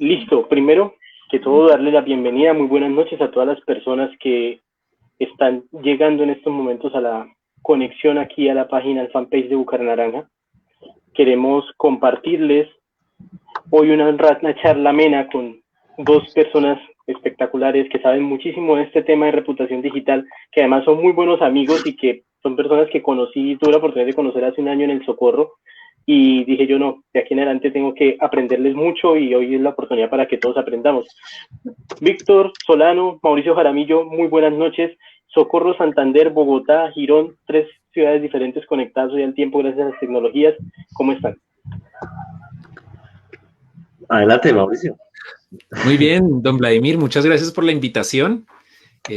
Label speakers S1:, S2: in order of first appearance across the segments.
S1: Listo, primero que todo darle la bienvenida, muy buenas noches a todas las personas que están llegando en estos momentos a la conexión aquí a la página, al fanpage de Bucaranaranja. Queremos compartirles hoy una charla amena con dos personas espectaculares que saben muchísimo de este tema de reputación digital, que además son muy buenos amigos y que son personas que conocí, tuve la oportunidad de conocer hace un año en el Socorro, y dije yo no, de aquí en adelante tengo que aprenderles mucho y hoy es la oportunidad para que todos aprendamos. Víctor Solano, Mauricio Jaramillo, muy buenas noches. Socorro, Santander, Bogotá, Girón, 3 ciudades diferentes conectadas hoy al tiempo gracias a las tecnologías. ¿Cómo están?
S2: Adelante, Mauricio.
S3: Muy bien, don Vladimir, muchas gracias por la invitación.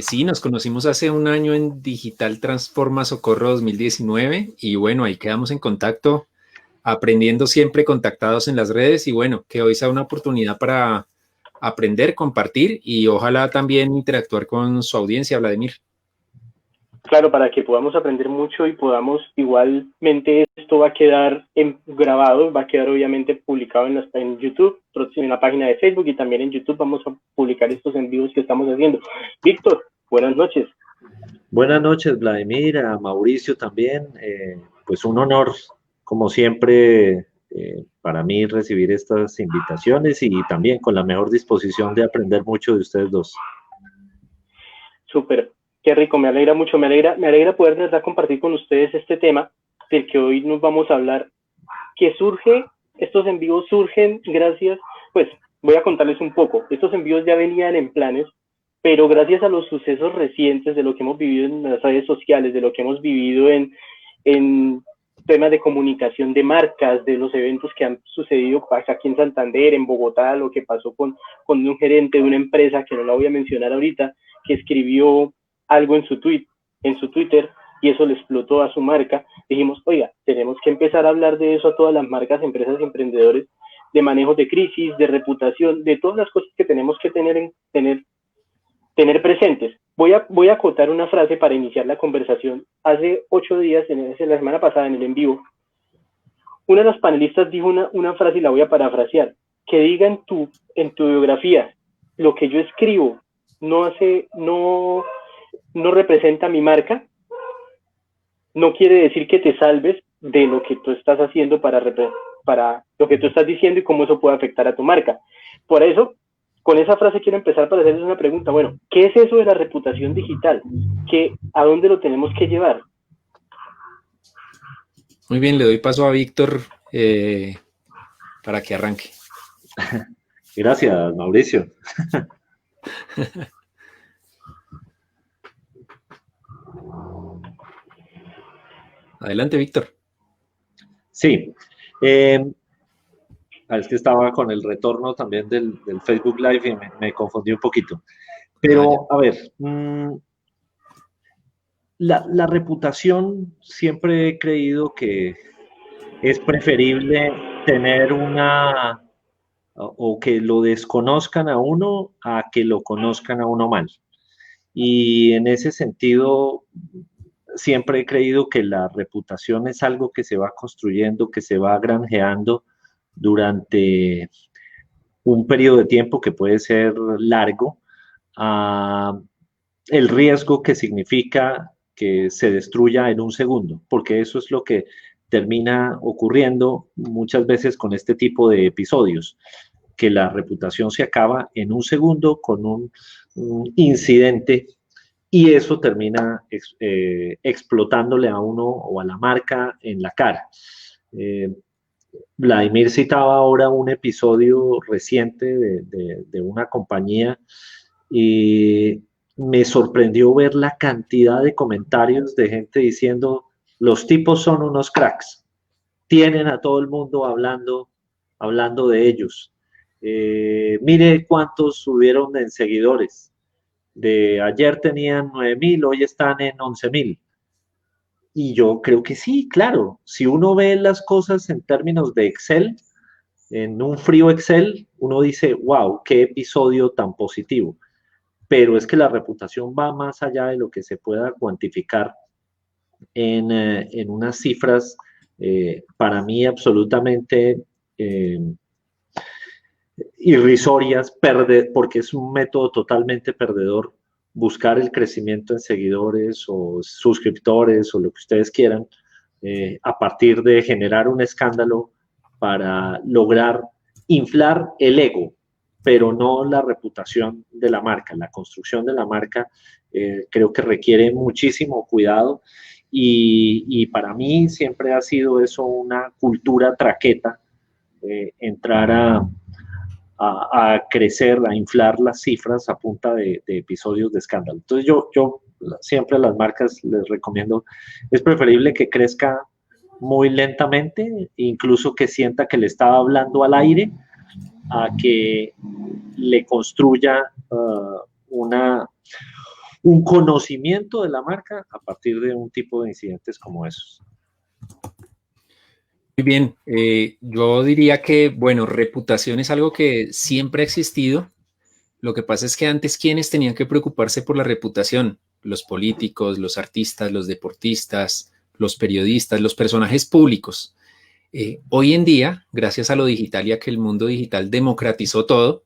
S3: Sí, nos conocimos hace un año en Digital Transforma Socorro 2019 y bueno, ahí quedamos en contacto, aprendiendo siempre contactados en las redes y bueno, que hoy sea una oportunidad para aprender, compartir y ojalá también interactuar con su audiencia, Vladimir.
S1: Claro, para que podamos aprender mucho y podamos, igualmente esto va a quedar grabado, va a quedar obviamente publicado en YouTube, en la página de Facebook y también en YouTube vamos a publicar estos en vivos que estamos haciendo. Víctor, buenas noches.
S2: Buenas noches, Vladimir, a Mauricio también. Pues un honor, como siempre, para mí recibir estas invitaciones y también con la mejor disposición de aprender mucho de ustedes dos.
S1: Súper. Qué rico, me alegra mucho, me alegra poder de verdad compartir con ustedes este tema del que hoy nos vamos a hablar, que estos envíos surgen gracias, pues voy a contarles un poco, estos envíos ya venían en planes, pero gracias a los sucesos recientes de lo que hemos vivido en las redes sociales, de lo que hemos vivido en temas de comunicación de marcas, de los eventos que han sucedido aquí en Santander, en Bogotá, lo que pasó con un gerente de una empresa, que no la voy a mencionar ahorita, que escribió algo en su Twitter, y eso le explotó a su marca. Dijimos, oiga, tenemos que empezar a hablar de eso a todas las marcas, empresas y emprendedores, de manejo de crisis, de reputación, de todas las cosas que tenemos que tener presentes. Voy a acotar una frase para iniciar la conversación. Hace 8 días, la semana pasada en el en vivo, una de las panelistas dijo una frase y la voy a parafrasear, que diga en tu biografía, lo que yo escribo no representa mi marca, no quiere decir que te salves de lo que tú estás haciendo para lo que tú estás diciendo y cómo eso puede afectar a tu marca. Por eso, con esa frase quiero empezar para hacerles una pregunta. Bueno, ¿qué es eso de la reputación digital? ¿A dónde lo tenemos que llevar?
S3: Muy bien, le doy paso a Víctor para que arranque.
S2: Gracias, Mauricio.
S3: Adelante, Víctor.
S2: Sí. Es que estaba con el retorno también del Facebook Live y me confundí un poquito. Pero, a ver, la reputación, siempre he creído que es preferible tener o que lo desconozcan a uno a que lo conozcan a uno mal. Y en ese sentido, siempre he creído que la reputación es algo que se va construyendo, que se va granjeando durante un periodo de tiempo que puede ser largo, el riesgo que significa que se destruya en un segundo, porque eso es lo que termina ocurriendo muchas veces con este tipo de episodios, que la reputación se acaba en un segundo con un incidente y eso termina explotándole a uno o a la marca en la cara. Vladimir citaba ahora un episodio reciente de una compañía y me sorprendió ver la cantidad de comentarios de gente diciendo, los tipos son unos cracks, tienen a todo el mundo hablando de ellos. Mire cuántos subieron en seguidores. De ayer tenían 9,000, hoy están en 11,000. Y yo creo que sí, claro, si uno ve las cosas en términos de Excel, en un frío Excel, uno dice, wow, qué episodio tan positivo. Pero es que la reputación va más allá de lo que se pueda cuantificar en unas cifras, para mí absolutamente irrisorias, porque es un método totalmente perdedor buscar el crecimiento en seguidores o suscriptores o lo que ustedes quieran, a partir de generar un escándalo para lograr inflar el ego, pero no la reputación de la marca. La construcción de la marca creo que requiere muchísimo cuidado y para mí siempre ha sido eso una cultura traqueta, entrar a crecer, a inflar las cifras a punta de episodios de escándalo. Entonces yo siempre a las marcas les recomiendo, es preferible que crezca muy lentamente, incluso que sienta que le estaba hablando al aire, a que le construya un conocimiento de la marca a partir de un tipo de incidentes como esos.
S3: Muy bien, yo diría que, bueno, reputación es algo que siempre ha existido. Lo que pasa es que antes, ¿quiénes tenían que preocuparse por la reputación? Los políticos, los artistas, los deportistas, los periodistas, los personajes públicos. Hoy en día, gracias a lo digital y a que el mundo digital democratizó todo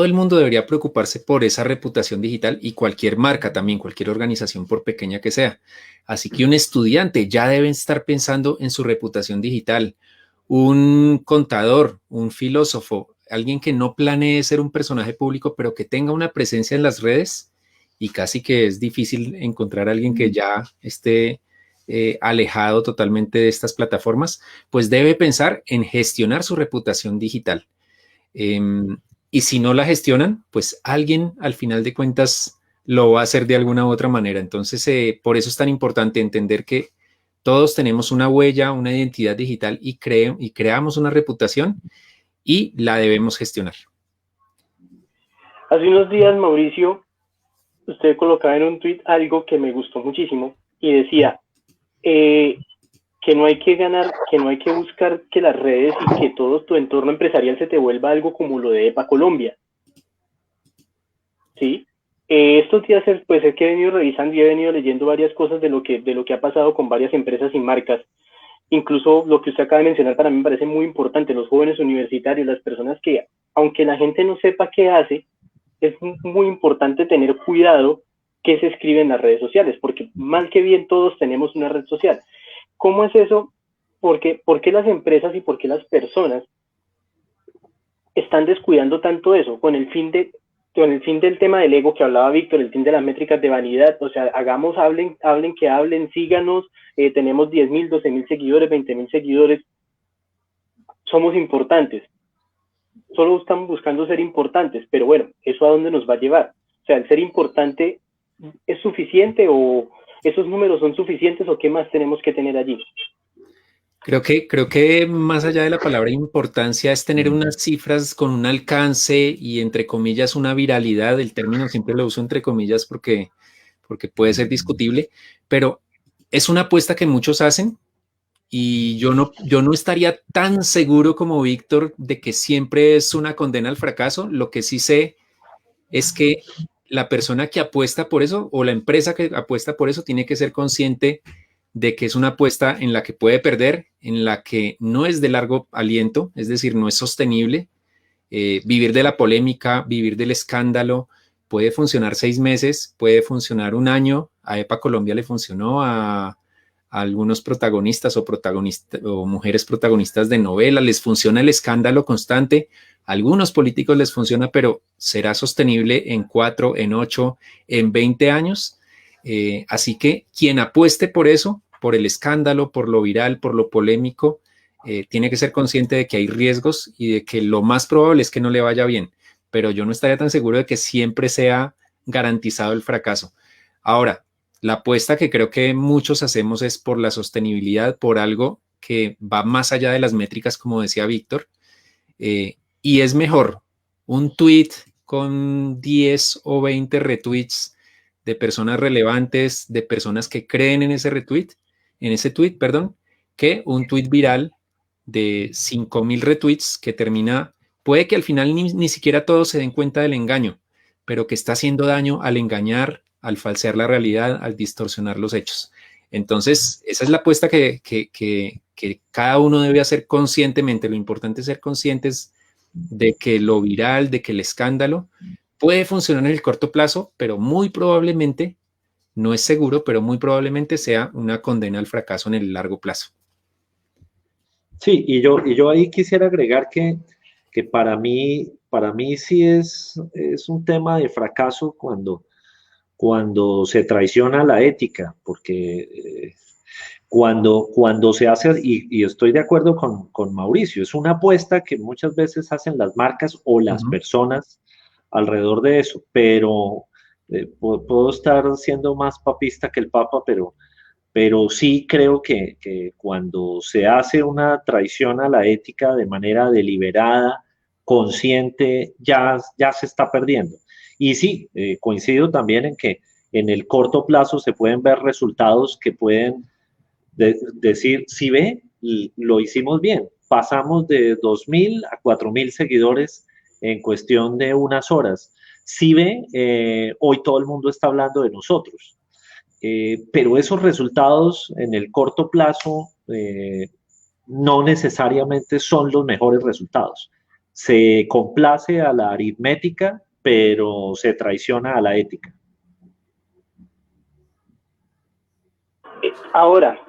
S3: el mundo debería preocuparse por esa reputación digital y cualquier marca también, cualquier organización, por pequeña que sea. Así que un estudiante ya debe estar pensando en su reputación digital. Un contador, un filósofo, alguien que no planee ser un personaje público, pero que tenga una presencia en las redes, y casi que es difícil encontrar a alguien que ya esté alejado totalmente de estas plataformas, pues debe pensar en gestionar su reputación digital. Y si no la gestionan, pues alguien al final de cuentas lo va a hacer de alguna u otra manera. Entonces, por eso es tan importante entender que todos tenemos una huella, una identidad digital y creamos una reputación y la debemos gestionar.
S1: Hace unos días, Mauricio, usted colocaba en un tweet algo que me gustó muchísimo y decía que no hay que ganar, que no hay que buscar que las redes y que todo tu entorno empresarial se te vuelva algo como lo de EPA Colombia. ¿Sí? Estos días, pues es que he venido revisando y he venido leyendo varias cosas de lo que ha pasado con varias empresas y marcas. Incluso lo que usted acaba de mencionar para mí me parece muy importante, los jóvenes universitarios, las personas que, aunque la gente no sepa qué hace, es muy importante tener cuidado qué se escribe en las redes sociales, porque mal que bien todos tenemos una red social. ¿Cómo es eso? ¿Por qué las empresas y por qué las personas están descuidando tanto eso con el fin del tema del ego que hablaba Víctor, el fin de las métricas de vanidad? O sea, hablen, síganos, tenemos 10.000, 12.000 seguidores, 20.000 seguidores, somos importantes. Solo estamos buscando ser importantes, pero bueno, ¿eso a dónde nos va a llevar? O sea, ¿el ser importante es suficiente o esos números son suficientes o qué más tenemos que tener allí?
S3: Creo que más allá de la palabra importancia es tener unas cifras con un alcance y entre comillas una viralidad. El término siempre lo uso entre comillas porque puede ser discutible, pero es una apuesta que muchos hacen y yo no estaría tan seguro como Víctor de que siempre es una condena al fracaso. Lo que sí sé es que la persona que apuesta por eso o la empresa que apuesta por eso tiene que ser consciente de que es una apuesta en la que puede perder, en la que no es de largo aliento, es decir, no es sostenible. Vivir de la polémica, vivir del escándalo, puede funcionar 6 meses, puede funcionar un año. A EPA Colombia le funcionó, a algunos protagonistas o mujeres protagonistas de novela les funciona el escándalo constante. A algunos políticos les funciona, pero ¿será sostenible en 4, en 8, en 20 años? Así que quien apueste por eso, por el escándalo, por lo viral, por lo polémico, tiene que ser consciente de que hay riesgos y de que lo más probable es que no le vaya bien, pero yo no estaría tan seguro de que siempre sea garantizado el fracaso. Ahora, la apuesta que creo que muchos hacemos es por la sostenibilidad, por algo que va más allá de las métricas, como decía Víctor, y es mejor un tweet con 10 o 20 retweets de personas relevantes, de personas que creen en ese tweet, que un tweet viral de 5.000 retweets que termina, puede que al final ni siquiera todos se den cuenta del engaño, pero que está haciendo daño al engañar, al falsear la realidad, al distorsionar los hechos. Entonces, esa es la apuesta que cada uno debe hacer conscientemente. Lo importante es ser conscientes de que lo viral, de que el escándalo puede funcionar en el corto plazo, pero muy probablemente, no es seguro, pero muy probablemente sea una condena al fracaso en el largo plazo.
S2: Sí, y yo ahí quisiera agregar que para mí sí es un tema de fracaso cuando se traiciona la ética, porque cuando se hace, y estoy de acuerdo con Mauricio, es una apuesta que muchas veces hacen las marcas o las
S3: Ujú.
S2: personas alrededor de eso, pero puedo estar siendo más papista que el Papa, pero sí creo que cuando se hace una traición a la ética de manera deliberada, consciente, ya se está perdiendo. Y sí, coincido también en que en el corto plazo se pueden ver resultados que pueden decir, si ve, lo hicimos bien, pasamos de 2.000 a 4.000 seguidores en cuestión de unas horas. Si ve, hoy todo el mundo está hablando de nosotros. Pero esos resultados en el corto plazo no necesariamente son los mejores resultados. Se complace a la aritmética, pero se traiciona a la ética.
S1: Ahora,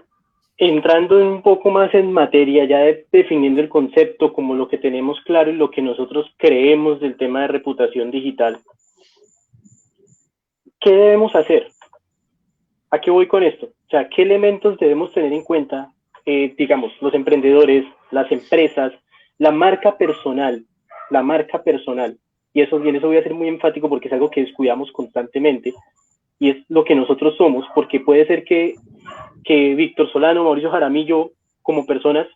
S1: entrando un poco más en materia, ya definiendo el concepto como lo que tenemos claro y lo que nosotros creemos del tema de reputación digital, ¿qué debemos hacer? ¿A qué voy con esto? O sea, ¿qué elementos debemos tener en cuenta, digamos, los emprendedores, las empresas, la marca personal, la marca personal? Y en eso voy a ser muy enfático porque es algo que descuidamos constantemente y es lo que nosotros somos, porque puede ser que Víctor Solano, Mauricio Jaramillo, como personas,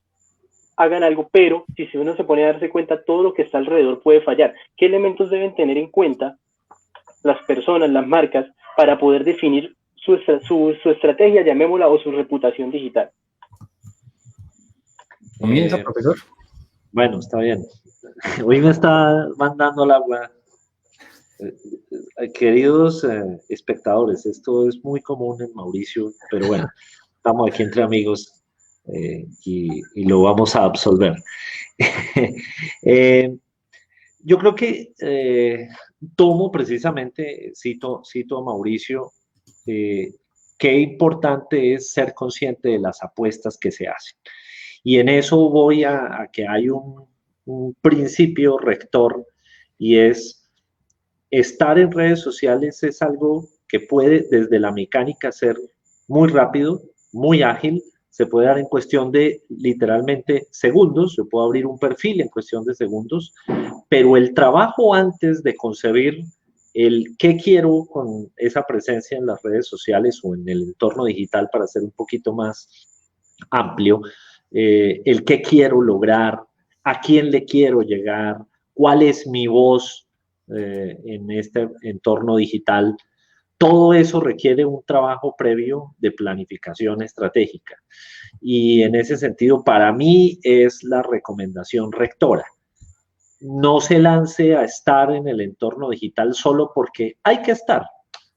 S1: hagan algo, pero si uno se pone a darse cuenta, todo lo que está alrededor puede fallar. ¿Qué elementos deben tener en cuenta las personas, las marcas, para poder definir su estrategia, llamémosla, o su reputación digital?
S3: Comienza, profesor.
S2: Bueno, está bien. Hoy me está mandando el agua. Queridos espectadores, esto es muy común en Mauricio, pero bueno, estamos aquí entre amigos y lo vamos a absolver. Yo creo que tomo precisamente, cito a Mauricio, qué importante es ser consciente de las apuestas que se hacen. Y en eso voy a que hay un principio rector y es estar en redes sociales es algo que puede desde la mecánica ser muy rápido, muy ágil, se puede dar en cuestión de literalmente segundos, se puede abrir un perfil en cuestión de segundos, pero el trabajo antes de concebir el qué quiero con esa presencia en las redes sociales o en el entorno digital para ser un poquito más amplio, el qué quiero lograr, a quién le quiero llegar, cuál es mi voz en este entorno digital. Todo eso requiere un trabajo previo de planificación estratégica. Y en ese sentido, para mí es la recomendación rectora. No se lance a estar en el entorno digital solo porque hay que estar.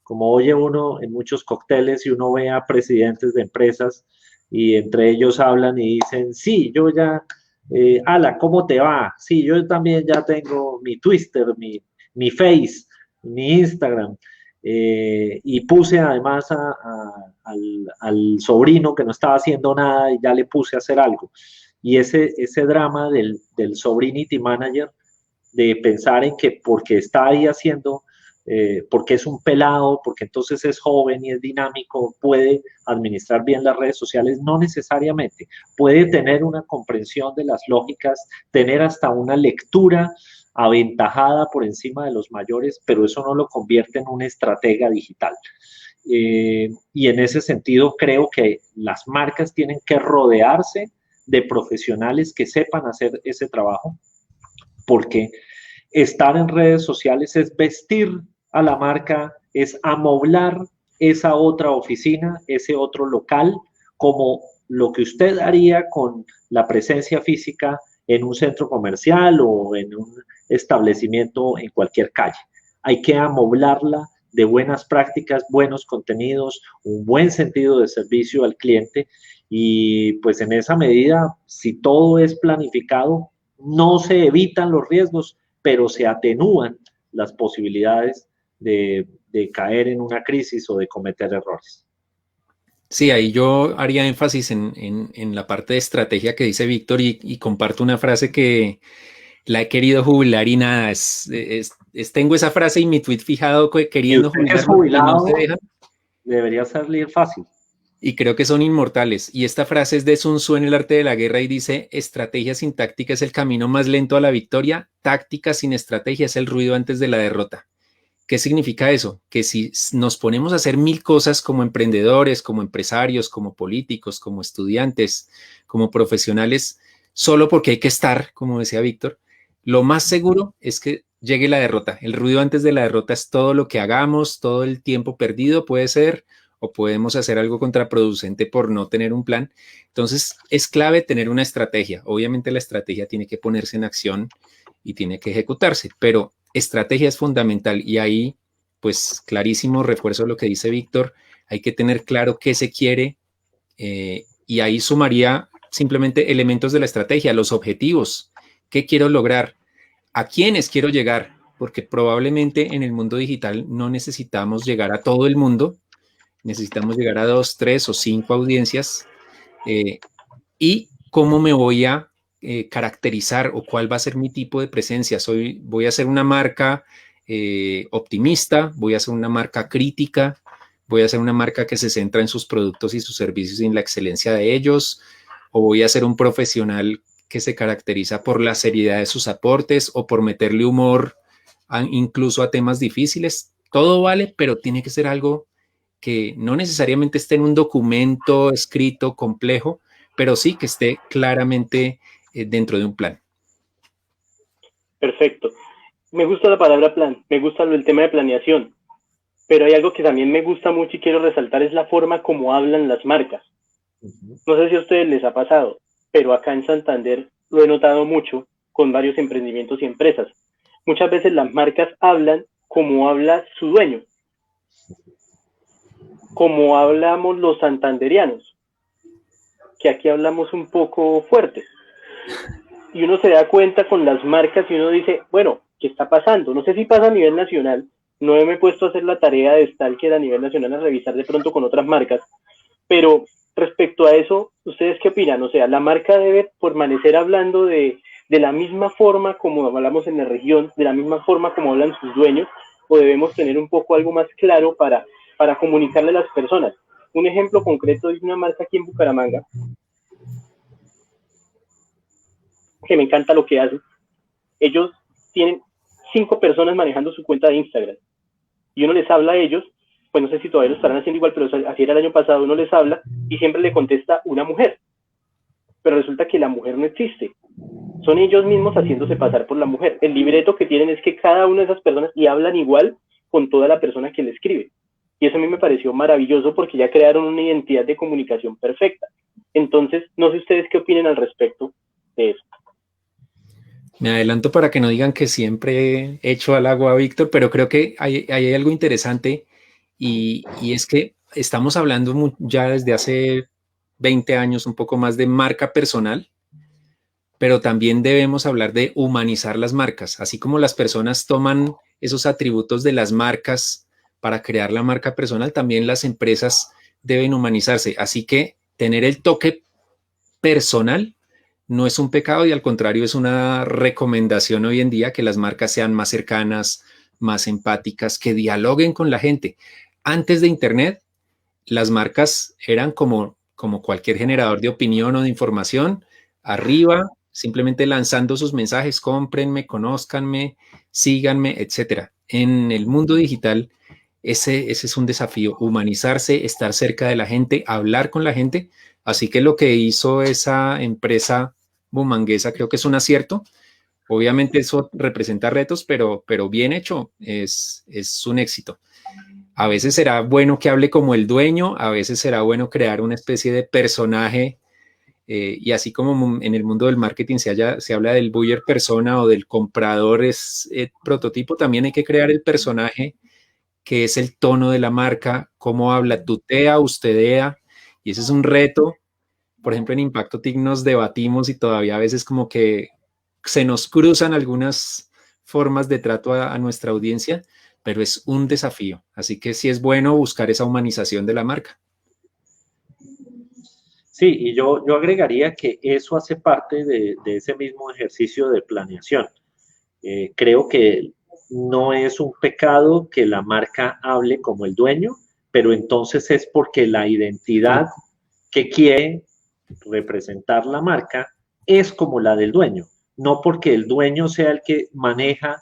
S2: Como oye uno en muchos cócteles y uno ve a presidentes de empresas y entre ellos hablan y dicen, sí, yo ya, ala, ¿cómo te va? Sí, yo también ya tengo mi Twitter, mi Face, mi Instagram. Y puse además al sobrino que no estaba haciendo nada y ya le puse a hacer algo. Y ese drama del sobrinity manager, de pensar en que porque está ahí haciendo, porque es un pelado, porque entonces es joven y es dinámico, puede administrar bien las redes sociales, no necesariamente. Puede tener una comprensión de las lógicas, tener hasta una lectura aventajada por encima de los mayores, pero eso no lo convierte en una estratega digital. Y en ese sentido creo que las marcas tienen que rodearse de profesionales que sepan hacer ese trabajo, porque estar en redes sociales es vestir a la marca, es amoblar esa otra oficina, ese otro local, como lo que usted haría con la presencia física en un centro comercial o en un establecimiento en cualquier calle. Hay que amoblarla de buenas prácticas, buenos contenidos, un buen sentido de servicio al cliente y pues en esa medida, si todo es planificado, no se evitan los riesgos, pero se atenúan las posibilidades de caer en una crisis o de cometer errores.
S3: Sí, ahí yo haría énfasis en la parte de estrategia que dice Víctor y comparto una frase que la he querido jubilar y nada, tengo esa frase y mi tweet fijado queriendo
S2: jubilarlo
S3: y no se dejan.
S2: Debería salir fácil.
S3: Y creo que son inmortales. Y esta frase es de Sun Tzu en El arte de la guerra y dice, estrategia sin táctica es el camino más lento a la victoria, táctica sin estrategia es el ruido antes de la derrota. ¿Qué significa eso? Que si nos ponemos a hacer mil cosas como emprendedores, como empresarios, como políticos, como estudiantes, como profesionales, solo porque hay que estar, como decía Víctor, lo más seguro es que llegue la derrota. El ruido antes de la derrota es todo lo que hagamos, todo el tiempo perdido puede ser, o podemos hacer algo contraproducente por no tener un plan. Entonces, es clave tener una estrategia. Obviamente la estrategia tiene que ponerse en acción y tiene que ejecutarse, pero estrategia es fundamental y ahí, pues clarísimo, refuerzo lo que dice Víctor, hay que tener claro qué se quiere y ahí sumaría simplemente elementos de la estrategia, los objetivos, qué quiero lograr, a quiénes quiero llegar, porque probablemente en el mundo digital no necesitamos llegar a todo el mundo, necesitamos llegar a 2, 3 o 5 audiencias y cómo me voy a caracterizar o cuál va a ser mi tipo de presencia. Voy a ser una marca optimista, voy a ser una marca crítica, voy a ser una marca que se centra en sus productos y sus servicios y en la excelencia de ellos, o voy a ser un profesional que se caracteriza por la seriedad de sus aportes o por meterle humor incluso a temas difíciles. Todo vale, pero tiene que ser algo que no necesariamente esté en un documento escrito complejo, pero sí que esté claramente dentro de un plan.
S1: Perfecto. Me gusta la palabra plan, me gusta el tema de planeación, pero hay algo que también me gusta mucho y quiero resaltar, es la forma como hablan las marcas. No sé si a ustedes les ha pasado, pero acá en Santander lo he notado mucho con varios emprendimientos y empresas. Muchas veces las marcas hablan como habla su dueño, como hablamos los santanderianos, que aquí hablamos un poco fuerte. Y uno se da cuenta con las marcas y uno dice, bueno, ¿qué está pasando? No sé si pasa a nivel nacional, no me he puesto a hacer la tarea de Stalker a nivel nacional a revisar de pronto con otras marcas, pero respecto a eso, ¿ustedes qué opinan? O sea, ¿la marca debe permanecer hablando de la misma forma como hablamos en la región, de la misma forma como hablan sus dueños, o debemos tener un poco algo más claro para comunicarle a las personas? Un ejemplo concreto es una marca aquí en Bucaramanga, que me encanta lo que hace. Ellos tienen 5 personas manejando su cuenta de Instagram y uno les habla a ellos, pues no sé si todavía lo estarán haciendo igual, pero así era el año pasado, uno les habla y siempre le contesta una mujer, pero resulta que la mujer no existe, son ellos mismos haciéndose pasar por la mujer. El libreto que tienen es que cada una de esas personas y hablan igual con toda la persona que le escribe, y eso a mí me pareció maravilloso porque ya crearon una identidad de comunicación perfecta. Entonces, no sé ustedes qué opinen al respecto de eso.
S3: Me adelanto para que no digan que siempre echo al agua a Víctor, pero creo que hay algo interesante y es que estamos hablando ya desde hace 20 años, un poco más de marca personal, pero también debemos hablar de humanizar las marcas, así como las personas toman esos atributos de las marcas para crear la marca personal, también las empresas deben humanizarse, así que tener el toque personal no es un pecado y al contrario es una recomendación hoy en día que las marcas sean más cercanas, más empáticas, que dialoguen con la gente. Antes de Internet, las marcas eran como cualquier generador de opinión o de información, arriba, simplemente lanzando sus mensajes, cómprenme, conózcanme, síganme, etcétera. En el mundo digital, ese es un desafío, humanizarse, estar cerca de la gente, hablar con la gente. Así que lo que hizo esa empresa bumanguesa creo que es un acierto. Obviamente eso representa retos, pero bien hecho es un éxito. A veces será bueno que hable como el dueño, a veces será bueno crear una especie de personaje y así como en el mundo del marketing se habla del buyer persona o del comprador prototipo, también hay que crear el personaje que es el tono de la marca, cómo habla, tutea, ustedea, y ese es un reto. Por ejemplo, en Impacto TIC nos debatimos y todavía a veces como que se nos cruzan algunas formas de trato a nuestra audiencia, pero es un desafío. Así que sí es bueno buscar esa humanización de la marca.
S2: Sí, y yo agregaría que eso hace parte de ese mismo ejercicio de planeación. Creo que no es un pecado que la marca hable como el dueño, pero entonces es porque la identidad que quiere representar la marca es como la del dueño, no porque el dueño sea el que maneja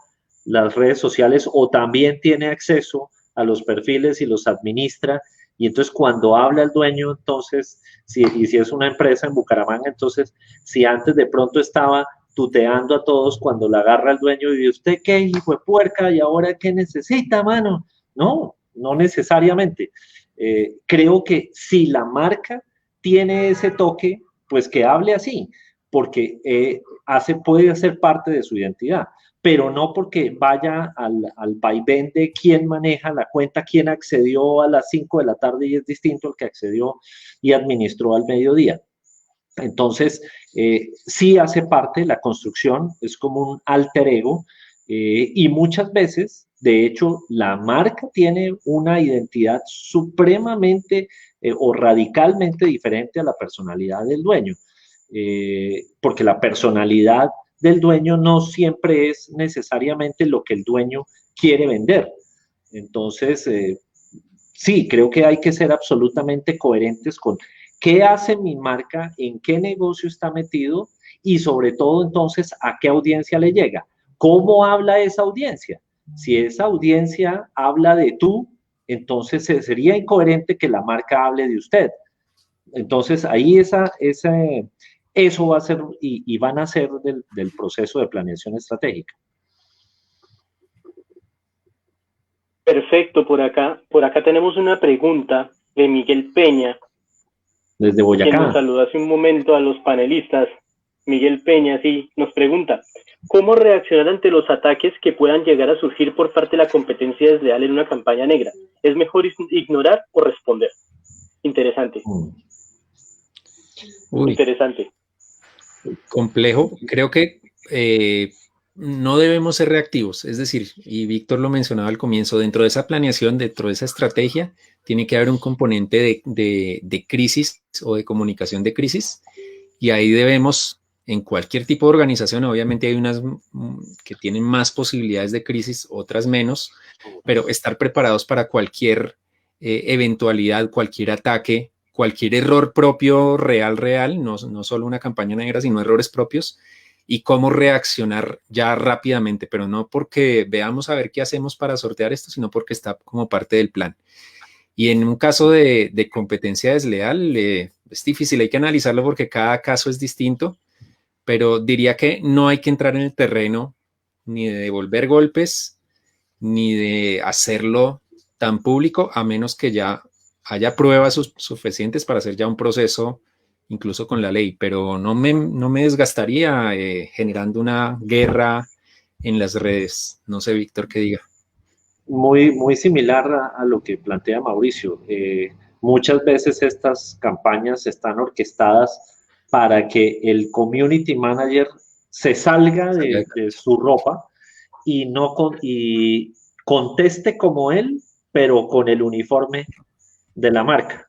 S2: las redes sociales o también tiene acceso a los perfiles y los administra. Y entonces cuando habla el dueño, entonces, si es una empresa en Bucaramanga, entonces si antes de pronto estaba tuteando a todos, cuando la agarra el dueño y ¿usted qué, hijo de puerca? ¿Y ahora qué necesita, mano? No, no necesariamente. Creo que si la marca tiene ese toque, pues que hable así, porque puede ser parte de su identidad, pero no porque vaya al vaivén de quién maneja la cuenta, quién accedió a las 5 de la tarde y es distinto al que accedió y administró al mediodía. Entonces, sí hace parte, la construcción es como un alter ego, y muchas veces, de hecho, la marca tiene una identidad supremamente o radicalmente diferente a la personalidad del dueño, porque la personalidad del dueño no siempre es necesariamente lo que el dueño quiere vender. Entonces, sí, creo que hay que ser absolutamente coherentes con qué hace mi marca, en qué negocio está metido y sobre todo entonces a qué audiencia le llega. ¿Cómo habla esa audiencia? Si esa audiencia habla de tú, entonces sería incoherente que la marca hable de usted. Entonces ahí eso va a ser y van a ser del proceso de planeación estratégica.
S1: Perfecto, por acá tenemos una pregunta de Miguel Peña.
S2: Desde Boyacá.
S1: Que nos saludó hace un momento a los panelistas. Miguel Peña, sí, nos pregunta, ¿cómo reaccionar ante los ataques que puedan llegar a surgir por parte de la competencia desleal en una campaña negra? ¿Es mejor ignorar o responder? Interesante. Interesante.
S3: Complejo. Creo que no debemos ser reactivos. Es decir, y Víctor lo mencionaba al comienzo, dentro de esa planeación, dentro de esa estrategia, tiene que haber un componente de crisis o de comunicación de crisis. Y ahí debemos, en cualquier tipo de organización, obviamente hay unas que tienen más posibilidades de crisis, otras menos, pero estar preparados para cualquier eventualidad, cualquier ataque, cualquier error propio real, no solo una campaña negra, sino errores propios, y cómo reaccionar ya rápidamente, pero no porque veamos a ver qué hacemos para sortear esto, sino porque está como parte del plan. Y en un caso de competencia desleal, es difícil, hay que analizarlo porque cada caso es distinto, pero diría que no hay que entrar en el terreno ni de devolver golpes, ni de hacerlo tan público, a menos que ya haya pruebas suficientes para hacer ya un proceso, incluso con la ley, pero no me desgastaría generando una guerra en las redes. No sé, Víctor, qué diga.
S2: Muy similar a lo que plantea Mauricio. Muchas veces estas campañas están orquestadas para que el community manager se salga de su ropa y conteste como él, pero con el uniforme de la marca.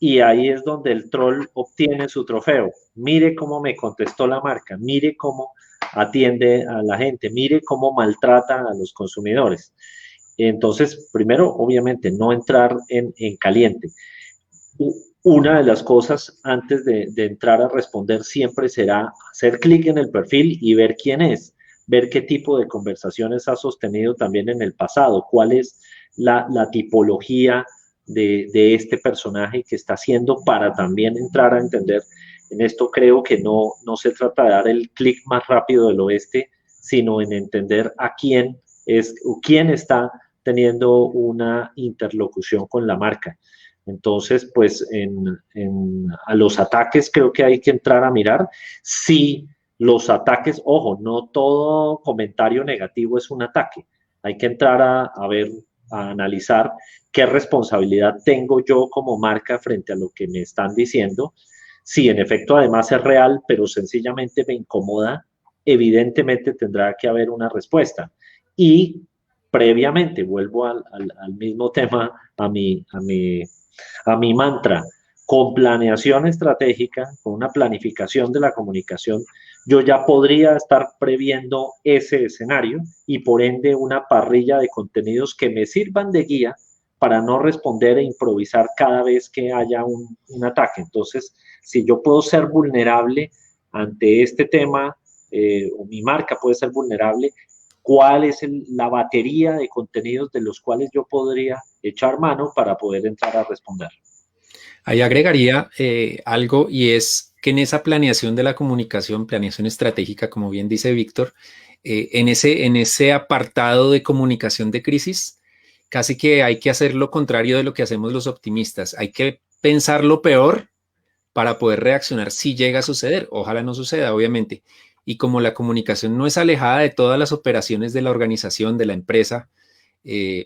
S2: Y ahí es donde el troll obtiene su trofeo. Mire cómo me contestó la marca, mire cómo atiende a la gente, mire cómo maltrata a los consumidores. Entonces, primero, obviamente, no entrar en caliente. Una de las cosas antes de entrar a responder siempre será hacer clic en el perfil y ver quién es, ver qué tipo de conversaciones ha sostenido también en el pasado, cuál es la tipología de este personaje que está haciendo para también entrar a entender. En esto creo que no se trata de dar el clic más rápido del oeste, sino en entender a quién está teniendo una interlocución con la marca. Entonces, pues a los ataques creo que hay que entrar a mirar. Si los ataques, ojo, no todo comentario negativo es un ataque. Hay que entrar a ver, a analizar qué responsabilidad tengo yo como marca frente a lo que me están diciendo. Si en efecto además es real, pero sencillamente me incomoda evidentemente tendrá que haber una respuesta. Y previamente, vuelvo al mismo tema, a mi mantra, con planeación estratégica, con una planificación de la comunicación, yo ya podría estar previendo ese escenario y por ende una parrilla de contenidos que me sirvan de guía para no responder e improvisar cada vez que haya un ataque. Entonces, si yo puedo ser vulnerable ante este tema, o mi marca puede ser vulnerable, ¿cuál es la batería de contenidos de los cuales yo podría echar mano para poder entrar a responder?
S3: Ahí agregaría algo, y es que en esa planeación de la comunicación, planeación estratégica, como bien dice Víctor, en ese apartado de comunicación de crisis, casi que hay que hacer lo contrario de lo que hacemos los optimistas. Hay que pensar lo peor para poder reaccionar si llega a suceder. Ojalá no suceda, obviamente. Y como la comunicación no es alejada de todas las operaciones de la organización, de la empresa,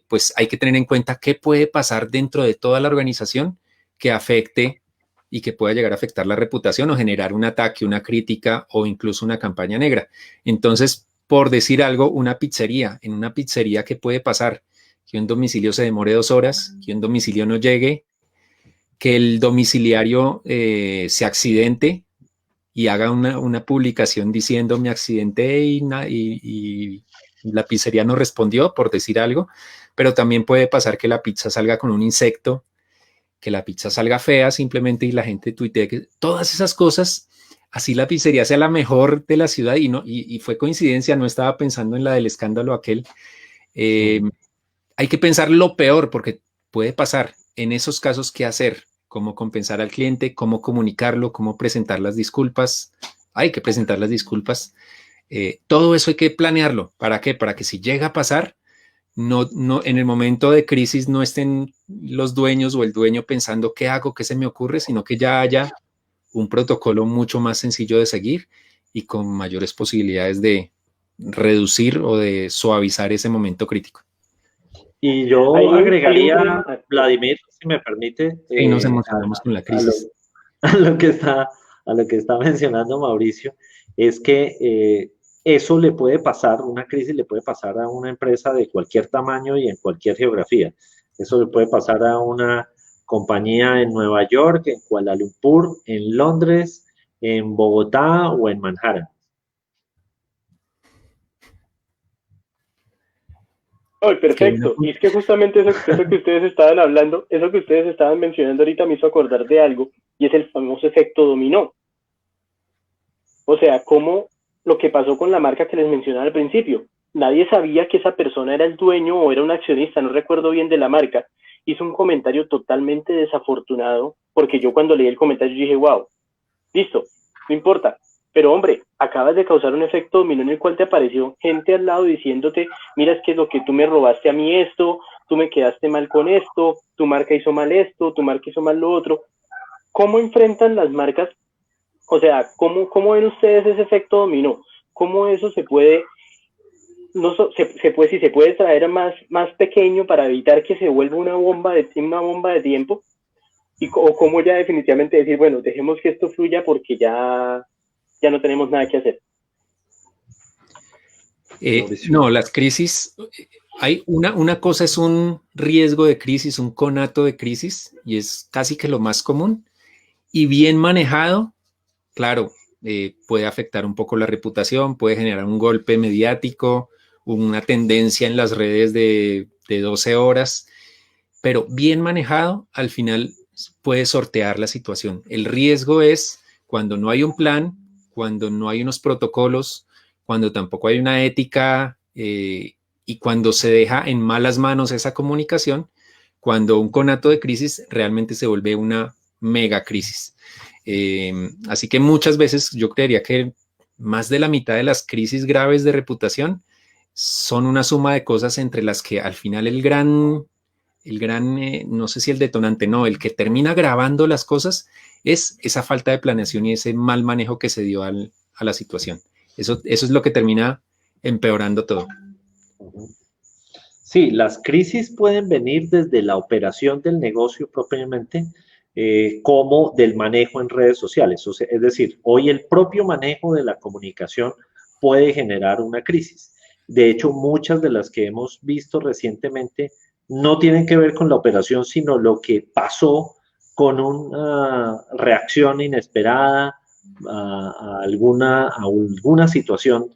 S3: pues hay que tener en cuenta qué puede pasar dentro de toda la organización que afecte y que pueda llegar a afectar la reputación o generar un ataque, una crítica o incluso una campaña negra. Entonces, por decir algo, en una pizzería, ¿qué puede pasar? Que un domicilio se demore 2 horas, que un domicilio no llegue, que el domiciliario se accidente y haga una publicación diciendo me accidenté y la pizzería no respondió, por decir algo, pero también puede pasar que la pizza salga con un insecto, que la pizza salga fea simplemente y la gente tuitee que todas esas cosas, así la pizzería sea la mejor de la ciudad y fue coincidencia, no estaba pensando en la del escándalo aquel. Hay que pensar lo peor porque puede pasar. En esos casos, ¿qué hacer? ¿Cómo compensar al cliente? ¿Cómo comunicarlo? ¿Cómo presentar las disculpas? Hay que presentar las disculpas. Todo eso hay que planearlo. ¿Para qué? Para que si llega a pasar, no, en el momento de crisis no estén los dueños o el dueño pensando qué hago, qué se me ocurre, sino que ya haya un protocolo mucho más sencillo de seguir y con mayores posibilidades de reducir o de suavizar ese momento crítico.
S2: Y yo agregaría, Vladimir, si me permite,
S3: y nos emocionamos con la crisis.
S2: A lo que está mencionando Mauricio, es que eso le puede pasar, una crisis le puede pasar a una empresa de cualquier tamaño y en cualquier geografía. Eso le puede pasar a una compañía en Nueva York, en Kuala Lumpur, en Londres, en Bogotá o en Manhattan.
S1: Oh, perfecto. Y es que justamente eso que ustedes estaban hablando, eso que ustedes estaban mencionando ahorita me hizo acordar de algo, y es el famoso efecto dominó. O sea, como lo que pasó con la marca que les mencionaba al principio. Nadie sabía que esa persona era el dueño o era un accionista, no recuerdo bien, de la marca. Hizo un comentario totalmente desafortunado, porque yo cuando leí el comentario dije, wow, listo, no importa. Pero hombre, acabas de causar un efecto dominó en el cual te apareció gente al lado diciéndote, mira, es que lo que tú me robaste a mí esto, tú me quedaste mal con esto, tu marca hizo mal esto, tu marca hizo mal lo otro. ¿Cómo enfrentan las marcas? O sea, ¿cómo ven ustedes ese efecto dominó? ¿Cómo eso se puede, no si se puede traer más pequeño para evitar que se vuelva una bomba de tiempo? O cómo ya definitivamente decir, bueno, dejemos que esto fluya porque ya no tenemos nada que hacer.
S3: No, las crisis, hay una cosa es un riesgo de crisis, un conato de crisis, y es casi que lo más común, y bien manejado, claro, puede afectar un poco la reputación, puede generar un golpe mediático, una tendencia en las redes de 12 horas, pero bien manejado, al final puede sortear la situación. El riesgo es cuando no hay un plan, cuando no hay unos protocolos, cuando tampoco hay una ética y cuando se deja en malas manos esa comunicación, cuando un conato de crisis realmente se vuelve una mega crisis. Así que muchas veces yo creería que más de la mitad de las crisis graves de reputación son una suma de cosas entre las que al final el gran no sé si el detonante, no, el que termina grabando las cosas es esa falta de planeación y ese mal manejo que se dio a la situación. Eso es lo que termina empeorando todo.
S2: Sí, las crisis pueden venir desde la operación del negocio propiamente, como del manejo en redes sociales. O sea, es decir, hoy el propio manejo de la comunicación puede generar una crisis. De hecho, muchas de las que hemos visto recientemente no tienen que ver con la operación, sino lo que pasó con una reacción inesperada a alguna situación,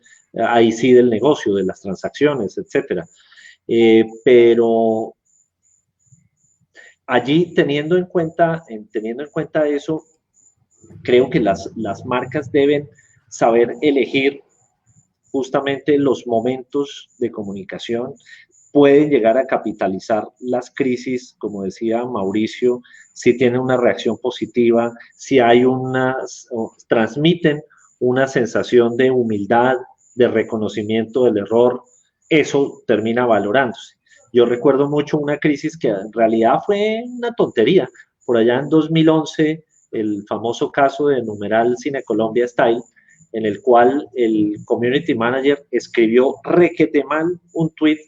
S2: ahí sí del negocio, de las transacciones, etcétera. Pero allí, teniendo en cuenta eso, creo que las marcas deben saber elegir justamente los momentos de comunicación. Pueden llegar a capitalizar las crisis, como decía Mauricio, si tienen una reacción positiva, si hay transmiten una sensación de humildad, de reconocimiento del error, eso termina valorándose. Yo recuerdo mucho una crisis que en realidad fue una tontería. Por allá en 2011, el famoso caso de Numeral Cine Colombia Style, en el cual el community manager escribió requete mal un tweet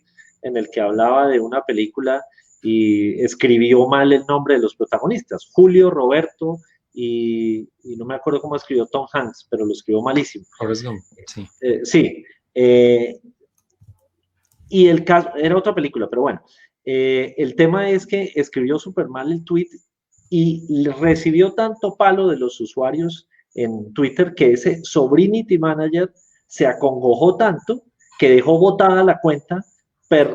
S2: en el que hablaba de una película y escribió mal el nombre de los protagonistas, Julio, Roberto y no me acuerdo cómo escribió Tom Hanks, pero lo escribió malísimo.
S3: Sí.
S2: Sí. Y el caso, era otra película, pero bueno, el tema es que escribió súper mal el tweet y recibió tanto palo de los usuarios en Twitter que ese Sobrinity Manager se acongojó tanto que dejó botada la cuenta,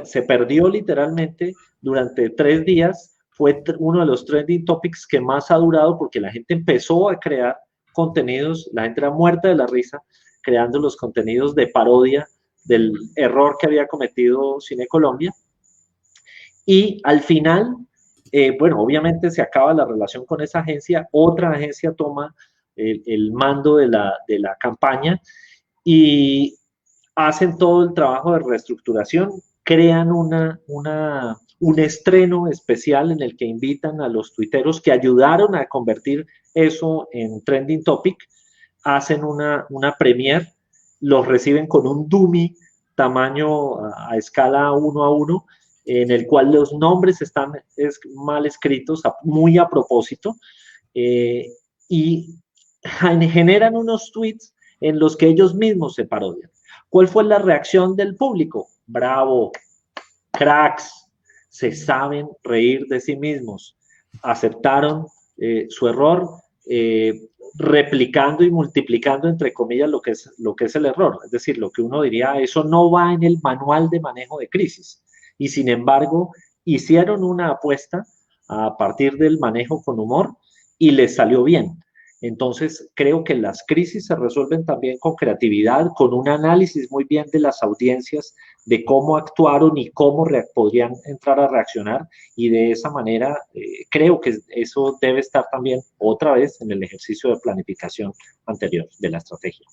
S2: se perdió literalmente durante 3 días, fue uno de los trending topics que más ha durado porque la gente empezó a crear contenidos, la gente era muerta de la risa creando los contenidos de parodia del error que había cometido Cine Colombia. Y al final, bueno, obviamente se acaba la relación con esa agencia, otra agencia toma el mando de la campaña y hacen todo el trabajo de reestructuración, crean un estreno especial en el que invitan a los tuiteros que ayudaron a convertir eso en trending topic, hacen una premiere, los reciben con un dummy tamaño a escala 1:1, en el cual los nombres están mal escritos, muy a propósito, y generan unos tweets en los que ellos mismos se parodian. ¿Cuál fue la reacción del público? Bravo, cracks, se saben reír de sí mismos, aceptaron su error, replicando y multiplicando, entre comillas, lo que es el error. Es decir, lo que uno diría, eso no va en el manual de manejo de crisis. Y sin embargo, hicieron una apuesta a partir del manejo con humor y les salió bien. Entonces, creo que las crisis se resuelven también con creatividad, con un análisis muy bien de las audiencias, de cómo actuaron y cómo podrían entrar a reaccionar, y de esa manera creo que eso debe estar también otra vez en el ejercicio de planificación anterior de la estrategia.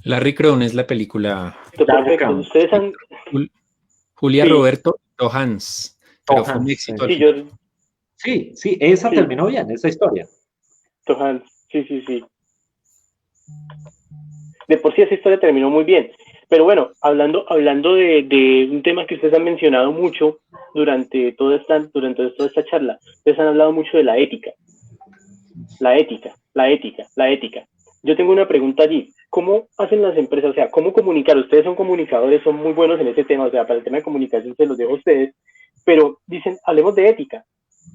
S3: Larry Crone es la película.
S1: Perfecto. Ustedes han...
S3: Julia Roberto Johans, pero fue un éxito.
S2: Sí, esa terminó bien, esa historia.
S1: Sí. De por sí esa historia terminó muy bien. Pero bueno, hablando de un tema que ustedes han mencionado mucho durante toda esta charla, ustedes han hablado mucho de la ética. La ética. Yo tengo una pregunta allí. ¿Cómo hacen las empresas? O sea, ¿cómo comunicar? Ustedes son comunicadores, son muy buenos en ese tema. O sea, para el tema de comunicación se los dejo a ustedes. Pero dicen, hablemos de ética.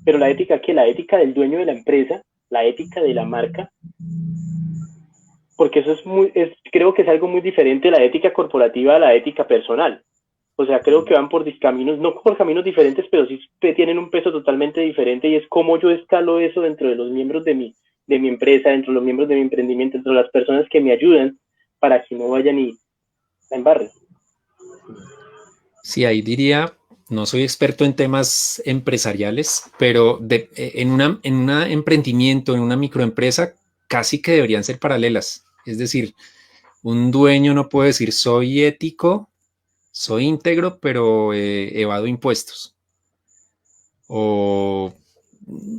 S1: Pero la ética, ¿qué? La ética del dueño de la empresa, la ética de la marca, porque eso creo que es algo muy diferente, la ética corporativa a la ética personal. O sea, creo que van por caminos, no por caminos diferentes, pero sí tienen un peso totalmente diferente, y es cómo yo escalo eso dentro de los miembros de mi empresa, dentro de los miembros de mi emprendimiento, dentro de las personas que me ayudan para que no vayan y la embarren.
S3: Sí, ahí diría, no soy experto en temas empresariales, pero en un emprendimiento, en una microempresa, casi que deberían ser paralelas. Es decir, un dueño no puede decir soy ético, soy íntegro, pero evado impuestos. O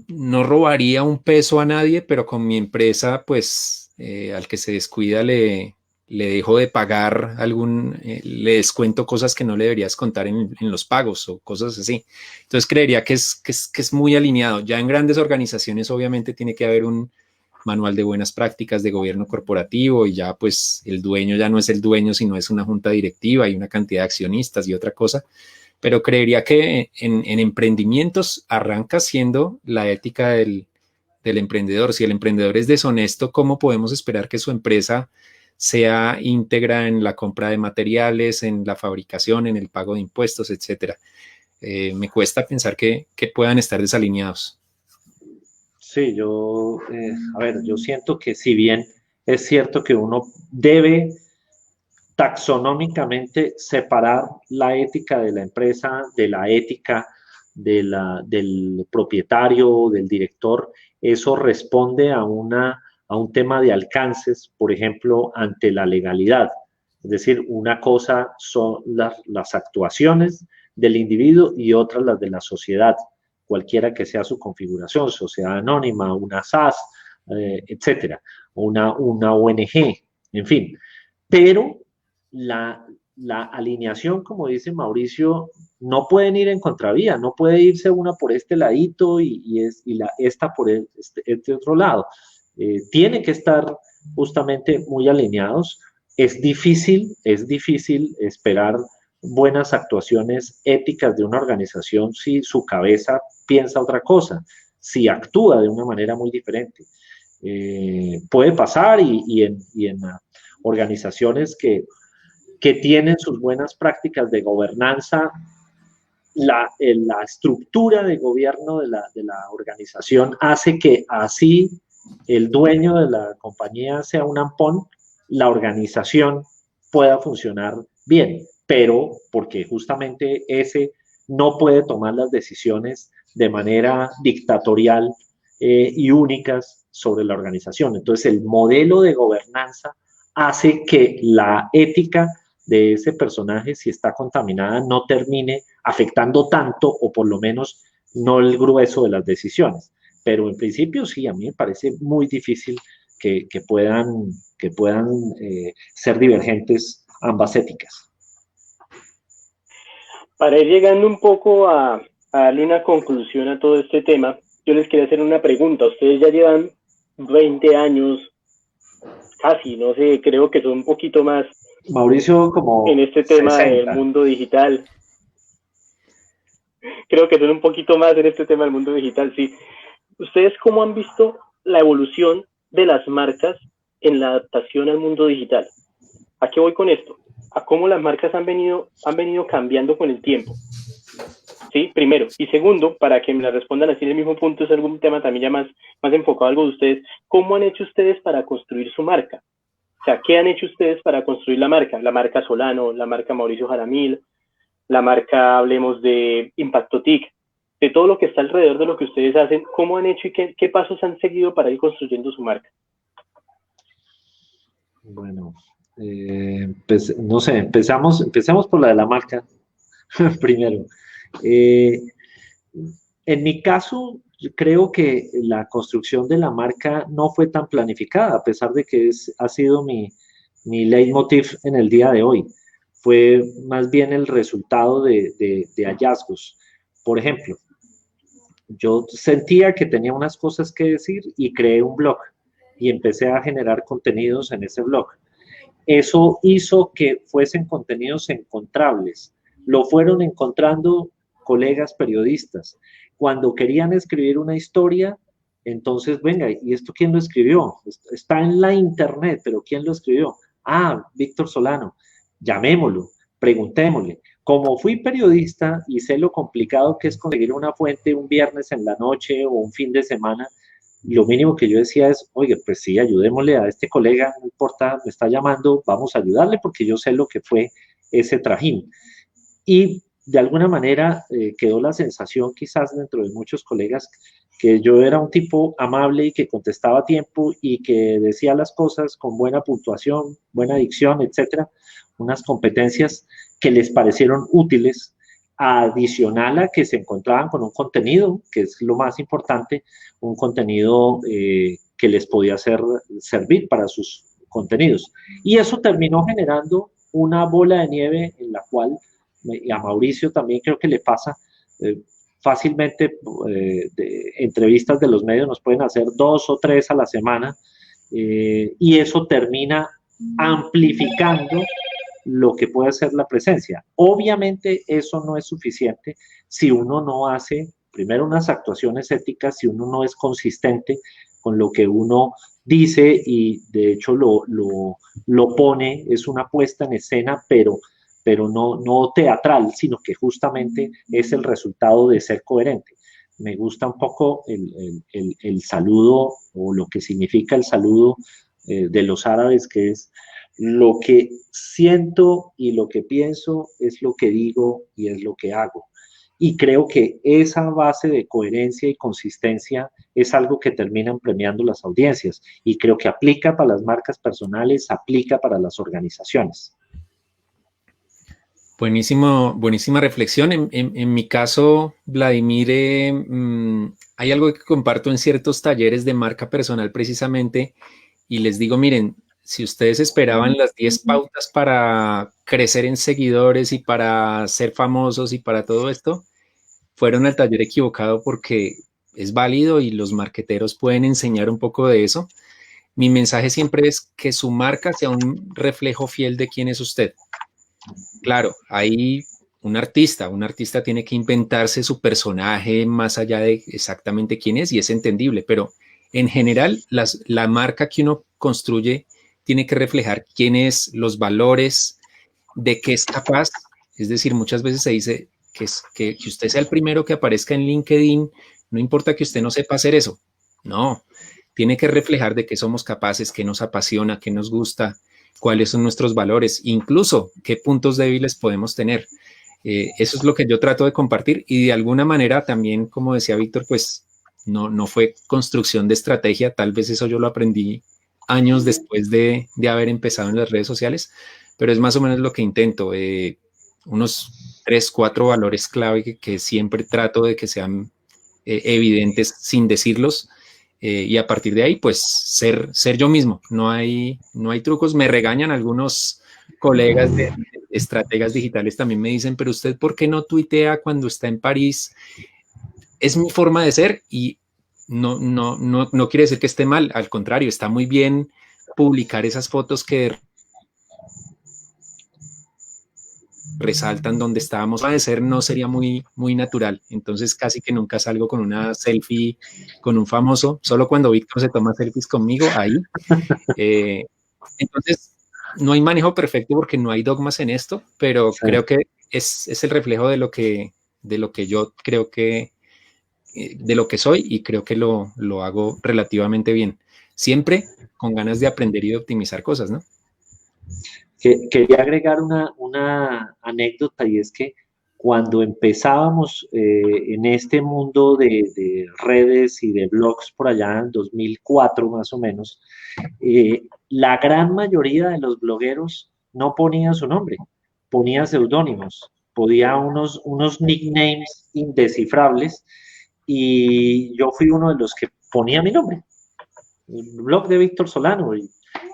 S3: no robaría un peso a nadie, pero con mi empresa, pues al que se descuida le dejo de pagar le descuento cosas que no le deberías contar en los pagos o cosas así. Entonces creería que es muy alineado. Ya en grandes organizaciones obviamente tiene que haber manual de buenas prácticas de gobierno corporativo y ya pues el dueño ya no es el dueño, sino es una junta directiva y una cantidad de accionistas y otra cosa. Pero creería que en emprendimientos arranca siendo la ética del emprendedor. Si el emprendedor es deshonesto, ¿cómo podemos esperar que su empresa sea íntegra en la compra de materiales, en la fabricación, en el pago de impuestos, etcétera? Me cuesta pensar que puedan estar desalineados.
S2: Sí, a ver, yo siento que si bien es cierto que uno debe taxonómicamente separar la ética de la empresa de la ética del propietario, del director, eso responde a un tema de alcances, por ejemplo, ante la legalidad. Es decir, una cosa son las actuaciones del individuo y otra las de la sociedad, cualquiera que sea su configuración, sociedad anónima, una SAS, etcétera, una ONG, en fin. Pero la alineación, como dice Mauricio, no pueden ir en contravía, no puede irse una por este ladito esta por este otro lado. Tienen que estar justamente muy alineados. Es difícil esperar buenas actuaciones éticas de una organización si su cabeza piensa otra cosa, si actúa de una manera muy diferente. Puede pasar y en organizaciones que tienen sus buenas prácticas de gobernanza, la estructura de gobierno de la organización hace que así el dueño de la compañía sea un ampón, la organización pueda funcionar bien, pero porque justamente ese no puede tomar las decisiones de manera dictatorial y únicas sobre la organización. Entonces, el modelo de gobernanza hace que la ética de ese personaje, si está contaminada, no termine afectando tanto o por lo menos no el grueso de las decisiones. Pero en principio sí, a mí me parece muy difícil que puedan ser divergentes ambas éticas.
S1: Para ir llegando un poco a darle una conclusión a todo este tema, yo les quería hacer una pregunta. Ustedes ya llevan 20 años, casi, no sé, creo que son un poquito más.
S2: Mauricio, como
S1: en este tema
S2: 60.
S1: del mundo digital. Creo que son un poquito más en este tema del mundo digital, sí. ¿Ustedes cómo han visto la evolución de las marcas en la adaptación al mundo digital? ¿A qué voy con esto? A cómo las marcas han venido cambiando con el tiempo. ¿Sí? Primero. Y segundo, para que me la respondan así en el mismo punto, es algún tema también ya más enfocado a algo de ustedes. ¿Cómo han hecho ustedes para construir su marca? O sea, ¿qué han hecho ustedes para construir la marca? La marca Solano, la marca Mauricio Jaramil, la marca, hablemos de Impacto TIC, de todo lo que está alrededor de lo que ustedes hacen, ¿cómo han hecho y qué pasos han seguido para ir construyendo su marca?
S2: Bueno, pues no sé, empecemos por la de la marca primero. En mi caso, creo que la construcción de la marca no fue tan planificada, a pesar de que ha sido mi leitmotiv en el día de hoy. Fue más bien el resultado de hallazgos. Por ejemplo, yo sentía que tenía unas cosas que decir y creé un blog y empecé a generar contenidos en ese blog. Eso hizo que fuesen contenidos encontrables. Lo fueron encontrando colegas periodistas. Cuando querían escribir una historia, entonces, venga, ¿y esto quién lo escribió? Está en la internet, pero ¿quién lo escribió? Ah, Víctor Solano. Llamémoslo, preguntémosle. Como fui periodista y sé lo complicado que es conseguir una fuente un viernes en la noche o un fin de semana, lo mínimo que yo decía es, oye, pues sí, ayudémosle a este colega, no importa, me está llamando, vamos a ayudarle porque yo sé lo que fue ese trajín. Y de alguna manera quedó la sensación quizás dentro de muchos colegas que yo era un tipo amable y que contestaba a tiempo y que decía las cosas con buena puntuación, buena dicción, etcétera, unas competencias que les parecieron útiles, adicional a que se encontraban con un contenido, que es lo más importante, un contenido que les podía servir para sus contenidos. Y eso terminó generando una bola de nieve en la cual, y a Mauricio también creo que le pasa, fácilmente entrevistas de los medios nos pueden hacer 2 o 3 a la semana, y eso termina amplificando lo que puede ser la presencia. Obviamente eso no es suficiente si uno no hace, primero, unas actuaciones éticas, si uno no es consistente con lo que uno dice y de hecho lo pone, es una puesta en escena, pero no teatral, sino que justamente es el resultado de ser coherente. Me gusta un poco el saludo, o lo que significa el saludo de los árabes, que es: lo que siento y lo que pienso es lo que digo y es lo que hago. Y creo que esa base de coherencia y consistencia es algo que terminan premiando las audiencias, y creo que aplica para las marcas personales, aplica para las organizaciones.
S3: Buenísima reflexión. En mi caso, Vladimir, hay algo que comparto en ciertos talleres de marca personal precisamente, y les digo, miren, si ustedes esperaban las 10 pautas para crecer en seguidores y para ser famosos y para todo esto, fueron al taller equivocado, porque es válido y los marqueteros pueden enseñar un poco de eso. Mi mensaje siempre es que su marca sea un reflejo fiel de quién es usted. Claro, hay un artista tiene que inventarse su personaje más allá de exactamente quién es, y es entendible, pero en general la marca que uno construye tiene que reflejar quién es, los valores, de qué es capaz. Es decir, muchas veces se dice que usted sea el primero que aparezca en LinkedIn, no importa que usted no sepa hacer eso. No, tiene que reflejar de qué somos capaces, qué nos apasiona, qué nos gusta, cuáles son nuestros valores, incluso qué puntos débiles podemos tener. Eso es lo que yo trato de compartir, y de alguna manera también, como decía Víctor, pues no fue construcción de estrategia, tal vez eso yo lo aprendí años después de haber empezado en las redes sociales, pero es más o menos lo que intento, unos 3, 4 valores clave que siempre trato de que sean evidentes sin decirlos, y a partir de ahí, pues ser yo mismo. No hay trucos. Me regañan algunos colegas de estrategas digitales, también me dicen, pero usted, ¿por qué no tuitea cuando está en París? Es mi forma de ser, y no quiere decir que esté mal, al contrario, está muy bien publicar esas fotos que resaltan donde estábamos. De ser no sería muy natural, entonces casi que nunca salgo con una selfie con un famoso, solo cuando Víctor se toma selfies conmigo, ahí. Entonces no hay manejo perfecto porque no hay dogmas en esto, pero sí, creo que es el reflejo de lo que yo creo que de lo que soy, y creo que lo hago relativamente bien, siempre con ganas de aprender y de optimizar cosas, ¿no?
S2: Quería agregar una anécdota, y es que cuando empezábamos en este mundo de redes y de blogs por allá en 2004 más o menos, la gran mayoría de los blogueros no ponía su nombre, ponía seudónimos, ponía unos nicknames indescifrables, y yo fui uno de los que ponía mi nombre, el blog de Víctor Solano,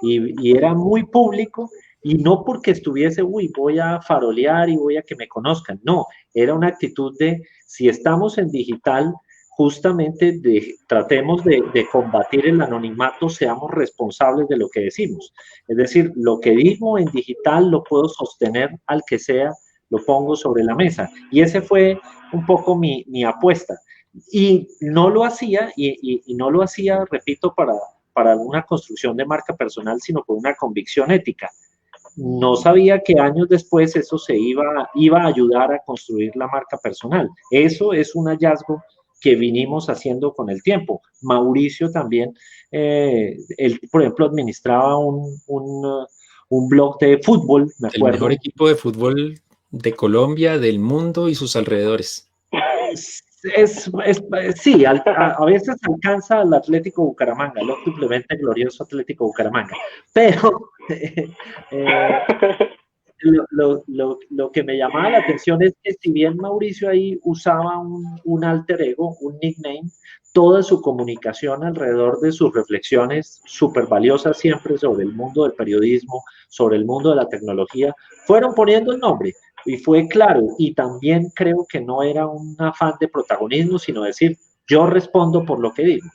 S2: y era muy público. Y no porque estuviese, voy a farolear y voy a que me conozcan. No, era una actitud de, si estamos en digital, justamente tratemos de combatir el anonimato, seamos responsables de lo que decimos. Es decir, lo que digo en digital lo puedo sostener al que sea, lo pongo sobre la mesa. Y ese fue un poco mi apuesta. Y no lo hacía, y no lo hacía, repito, para una construcción de marca personal, sino por una convicción ética. No sabía que años después eso se iba a ayudar a construir la marca personal. Eso es un hallazgo que vinimos haciendo con el tiempo. Mauricio también, él, por ejemplo, administraba un blog de fútbol, me acuerdo.
S3: El mejor equipo de fútbol de Colombia, del mundo y sus alrededores.
S2: Sí, a veces alcanza al Atlético Bucaramanga, el simplemente glorioso Atlético Bucaramanga, pero lo que me llamaba la atención es que, si bien Mauricio ahí usaba un alter ego, un nickname, toda su comunicación alrededor de sus reflexiones súper valiosas siempre sobre el mundo del periodismo, sobre el mundo de la tecnología, fueron poniendo el nombre. y fue claro, y también creo que no era un afán de protagonismo, sino decir, yo respondo por lo que digo.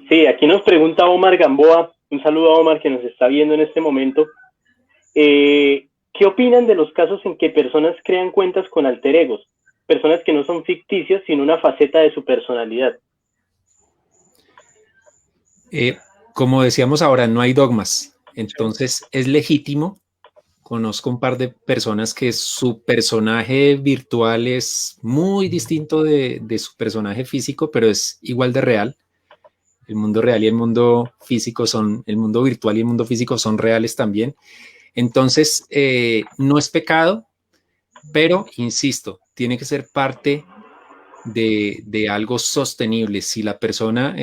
S1: Sí, aquí nos pregunta Omar Gamboa, un saludo a Omar que nos está viendo en este momento. ¿Qué opinan de los casos en que personas crean cuentas con alter egos? Personas que no son ficticias, sino una faceta de su personalidad.
S3: Como decíamos ahora, no hay dogmas. Entonces es legítimo. Conozco un par de personas que su personaje virtual es muy distinto de su personaje físico, pero es igual de real. El mundo real y el mundo físico son, el mundo virtual y el mundo físico son reales también. Entonces, no es pecado, pero insisto, tiene que ser parte de algo sostenible. Si la persona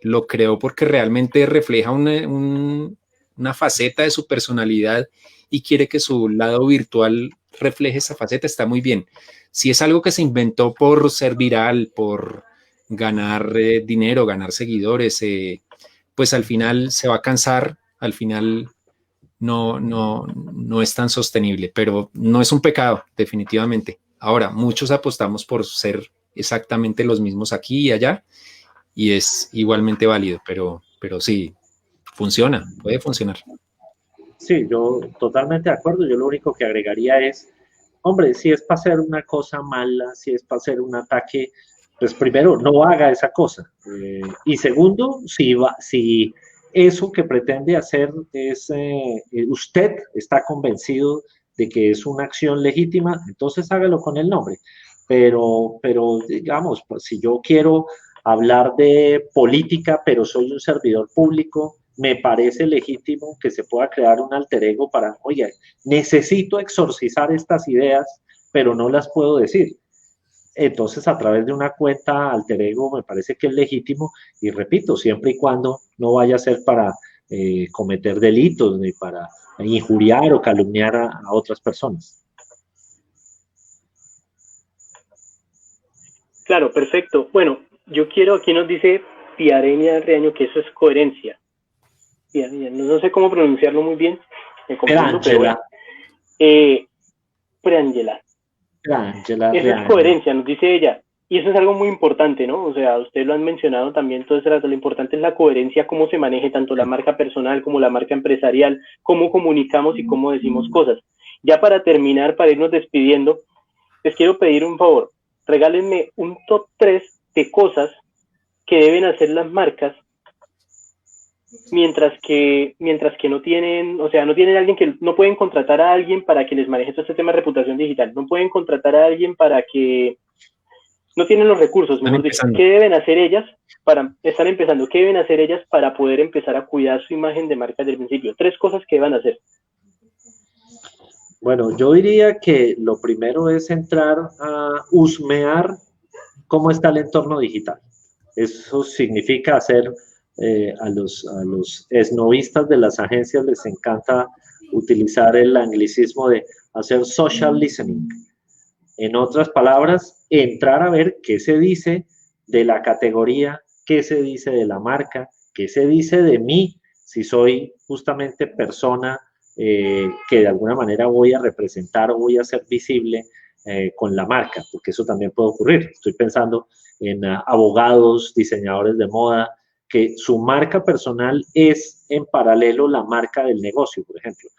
S3: lo creó porque realmente refleja una faceta de su personalidad y quiere que su lado virtual refleje esa faceta, está muy bien. Si es algo que se inventó por ser viral, por ganar dinero, ganar seguidores, pues al final se va a cansar, al final no es tan sostenible, pero no es un pecado, definitivamente. Ahora, muchos apostamos por ser exactamente los mismos aquí y allá, y es igualmente válido, pero sí, funciona, puede funcionar.
S2: Sí, yo totalmente de acuerdo. Yo lo único que agregaría es, hombre, si es para hacer una cosa mala, si es para hacer un ataque, pues primero, no haga esa cosa. Y segundo, si eso que pretende hacer es, usted está convencido de que es una acción legítima, entonces hágalo con el nombre. Pero digamos, pues, si yo quiero hablar de política, pero soy un servidor público, me parece legítimo que se pueda crear un alter ego para, oye, necesito exorcizar estas ideas, pero no las puedo decir. Entonces, a través de una cuenta alter ego me parece que es legítimo y repito, siempre y cuando no vaya a ser para cometer delitos ni para injuriar o calumniar a otras personas.
S1: Claro, perfecto. Bueno, yo quiero, aquí nos dice Piarenia Reaño que eso es coherencia. No sé cómo pronunciarlo muy bien, me confundo, pero bueno. Prangela. Eso es coherencia, nos dice ella. Y eso es algo muy importante, ¿no? O sea, ustedes lo han mencionado también, todo ese rato, lo importante es la coherencia, cómo se maneje tanto la marca personal como la marca empresarial, cómo comunicamos y cómo decimos cosas. Ya para terminar, para irnos despidiendo, les quiero pedir un favor. Regálenme un top 3 de cosas que deben hacer las marcas mientras que no tienen, o sea, no tienen alguien que, no pueden contratar a alguien para que les maneje todo este tema de reputación digital, no pueden contratar a alguien para que, no tienen los recursos, mejor dicho, ¿qué deben hacer ellas para, están empezando, qué deben hacer ellas para poder empezar a cuidar su imagen de marca desde el principio? 3 cosas que deban hacer.
S2: Bueno, yo diría que lo primero es entrar a husmear cómo está el entorno digital. Eso significa hacer, a los esnovistas de las agencias les encanta utilizar el anglicismo de hacer social listening. En otras palabras, entrar a ver qué se dice de la categoría, qué se dice de la marca, qué se dice de mí, si soy justamente persona que de alguna manera voy a representar o voy a ser visible con la marca, porque eso también puede ocurrir. Estoy pensando en abogados, diseñadores de moda, que su marca personal es en paralelo la marca del negocio, por ejemplo.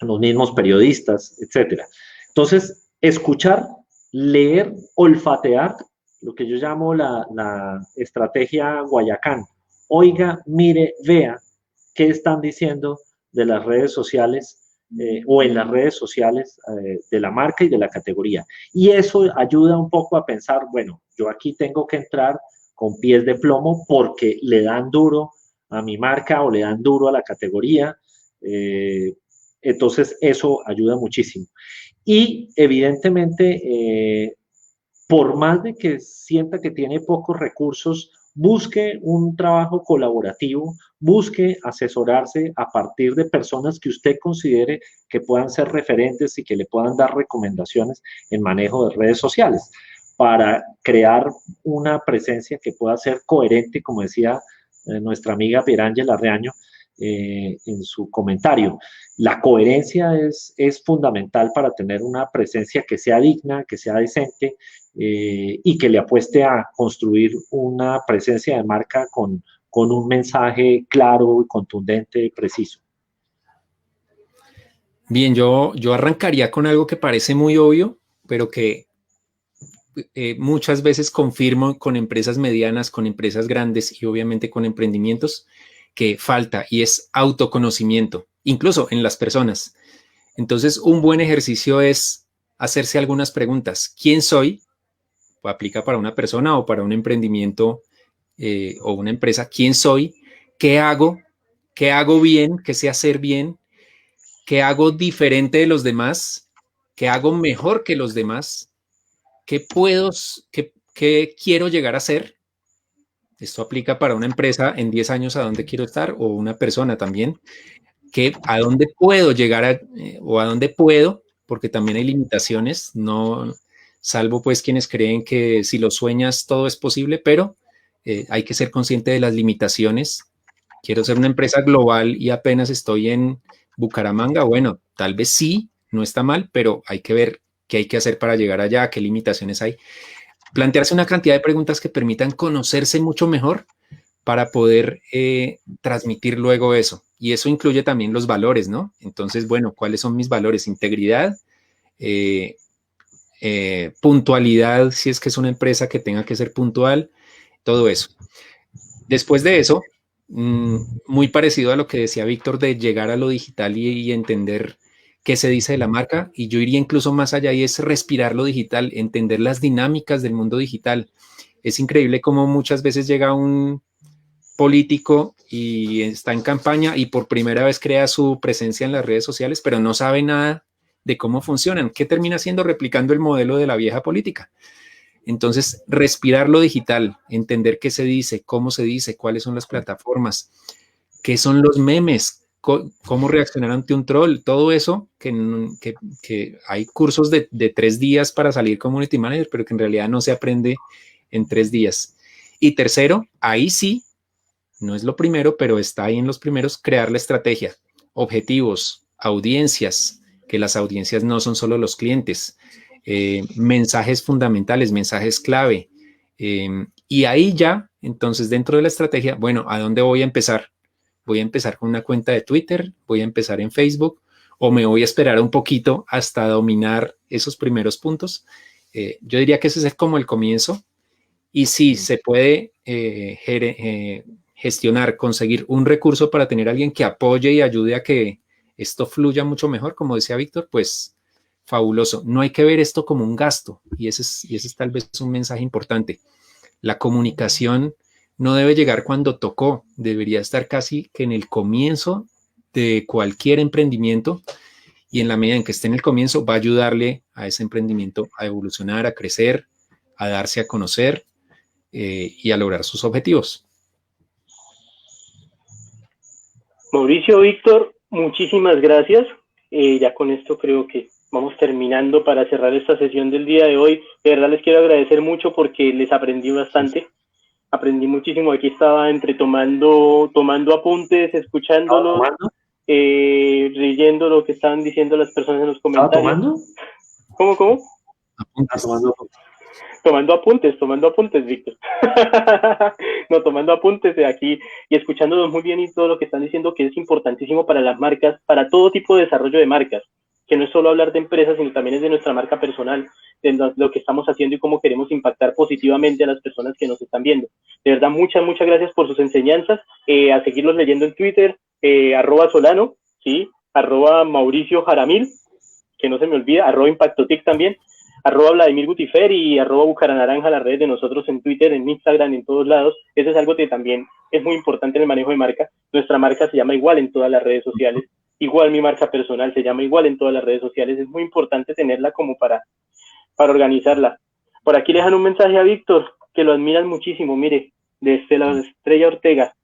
S2: Los mismos periodistas, etcétera. Entonces, escuchar, leer, olfatear, lo que yo llamo la estrategia Guayacán. Oiga, mire, vea qué están diciendo de las redes sociales o en las redes sociales de la marca y de la categoría. Y eso ayuda un poco a pensar, bueno, yo aquí tengo que entrar con pies de plomo porque le dan duro a mi marca o le dan duro a la categoría. Entonces, eso ayuda muchísimo. Y evidentemente, por más de que sienta que tiene pocos recursos, busque un trabajo colaborativo, busque asesorarse a partir de personas que usted considere que puedan ser referentes y que le puedan dar recomendaciones en manejo de redes sociales para crear una presencia que pueda ser coherente, como decía nuestra amiga Pierangela Reaño, en su comentario. La coherencia es fundamental para tener una presencia que sea digna, que sea decente y que le apueste a construir una presencia de marca con un mensaje claro, contundente y preciso.
S3: Bien, yo arrancaría con algo que parece muy obvio, pero que muchas veces confirmo con empresas medianas, con empresas grandes y obviamente con emprendimientos que falta, y es autoconocimiento, incluso en las personas. Entonces, un buen ejercicio es hacerse algunas preguntas. ¿Quién soy? Aplica para una persona o para un emprendimiento o una empresa. ¿Quién soy? ¿Qué hago? ¿Qué hago bien? ¿Qué sé hacer bien? ¿Qué hago diferente de los demás? ¿Qué hago mejor que los demás? ¿Qué quiero llegar a ser? Esto aplica para una empresa en 10 años a dónde quiero estar, o una persona también, a dónde puedo llegar o a dónde puedo, porque también hay limitaciones, no, salvo pues quienes creen que si lo sueñas todo es posible, pero hay que ser consciente de las limitaciones. Quiero ser una empresa global y apenas estoy en Bucaramanga. Bueno, tal vez sí, no está mal, pero hay que ver qué hay que hacer para llegar allá, qué limitaciones hay. Plantearse una cantidad de preguntas que permitan conocerse mucho mejor para poder transmitir luego eso. Y eso incluye también los valores, ¿no? Entonces, bueno, ¿cuáles son mis valores? Integridad, puntualidad, si es que es una empresa que tenga que ser puntual, todo eso. Después de eso, muy parecido a lo que decía Víctor de llegar a lo digital y entender qué se dice de la marca, y yo iría incluso más allá y es respirar lo digital, entender las dinámicas del mundo digital. Es increíble cómo muchas veces llega un político y está en campaña y por primera vez crea su presencia en las redes sociales, pero no sabe nada de cómo funcionan. ¿Qué termina haciendo? Replicando el modelo de la vieja política. Entonces, respirar lo digital, entender qué se dice, cómo se dice, cuáles son las plataformas, qué son los memes, cómo reaccionar ante un troll, todo eso, que hay cursos de 3 días para salir community manager, pero que en realidad no se aprende en 3 días. Y tercero, ahí sí, no es lo primero, pero está ahí en los primeros, crear la estrategia, objetivos, audiencias, que las audiencias no son solo los clientes, mensajes fundamentales, mensajes clave. Y ahí ya, entonces dentro de la estrategia, bueno, ¿a dónde voy a empezar? Voy a empezar con una cuenta de Twitter, voy a empezar en Facebook, o me voy a esperar un poquito hasta dominar esos primeros puntos. Yo diría que ese es como el comienzo. Y sí, se puede gestionar, conseguir un recurso para tener a alguien que apoye y ayude a que esto fluya mucho mejor, como decía Víctor, pues fabuloso. No hay que ver esto como un gasto, y ese es tal vez un mensaje importante. La comunicación no debe llegar cuando tocó, debería estar casi que en el comienzo de cualquier emprendimiento, y en la medida en que esté en el comienzo va a ayudarle a ese emprendimiento a evolucionar, a crecer, a darse a conocer y a lograr sus objetivos.
S1: Mauricio, Víctor, muchísimas gracias. Ya con esto creo que vamos terminando para cerrar esta sesión del día de hoy. De verdad les quiero agradecer mucho porque les aprendí bastante. Aprendí muchísimo. Aquí estaba entre tomando apuntes, escuchándolos, leyendo lo que estaban diciendo las personas en los comentarios.
S2: ¿Estaba tomando?
S1: ¿Cómo?
S2: Apuntes.
S1: Tomando apuntes, Víctor. No, tomando apuntes de aquí y escuchándolos muy bien y todo lo que están diciendo, que es importantísimo para las marcas, para todo tipo de desarrollo de marcas, que no es solo hablar de empresas, sino también es de nuestra marca personal, de lo que estamos haciendo y cómo queremos impactar positivamente a las personas que nos están viendo. De verdad, muchas gracias por sus enseñanzas. A seguirlos leyendo en Twitter, @Solano, ¿sí? @Mauricio Jaramil, que no se me olvida, @ImpactoTIC también, @Vladimir Gutifer y @Bucaranaranja, las redes de nosotros en Twitter, en Instagram, en todos lados. Eso es algo que también es muy importante en el manejo de marca. Nuestra marca se llama igual en todas las redes sociales. Igual mi marca personal se llama igual en todas las redes sociales. Es muy importante tenerla como para organizarla. Por aquí le dejan un mensaje a Víctor, que lo admiran muchísimo, mire, desde la Estrella Ortega.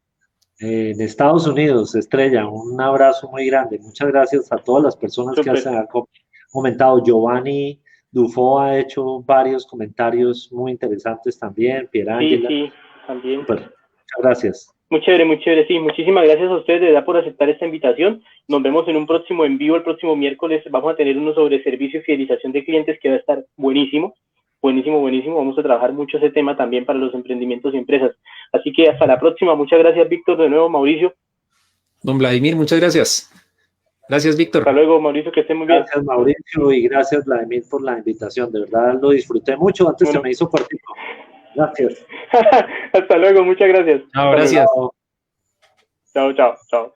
S2: De Estados Unidos, Estrella, un abrazo muy grande. Muchas gracias a todas las personas que han comentado. Giovanni Dufo ha hecho varios comentarios muy interesantes también. Pierangela.
S1: Sí, también.
S2: Super. Muchas gracias.
S1: muy chévere, sí. Muchísimas gracias a ustedes de verdad por aceptar esta invitación. Nos vemos en un próximo en vivo el próximo miércoles. Vamos a tener uno sobre servicio y fidelización de clientes que va a estar buenísimo, buenísimo, buenísimo. Vamos a trabajar mucho ese tema también para los emprendimientos y empresas. Así que hasta la próxima. Muchas gracias, Víctor, de nuevo, Mauricio.
S3: Don Vladimir, muchas gracias. Gracias, Víctor.
S1: Hasta luego, Mauricio, que esté muy bien.
S2: Gracias, Mauricio, y gracias, Vladimir, por la invitación. De verdad lo disfruté mucho. Antes se me hizo cortito. Gracias.
S1: Hasta luego, muchas gracias.
S3: Chao, gracias.
S1: Chao, chao, chao.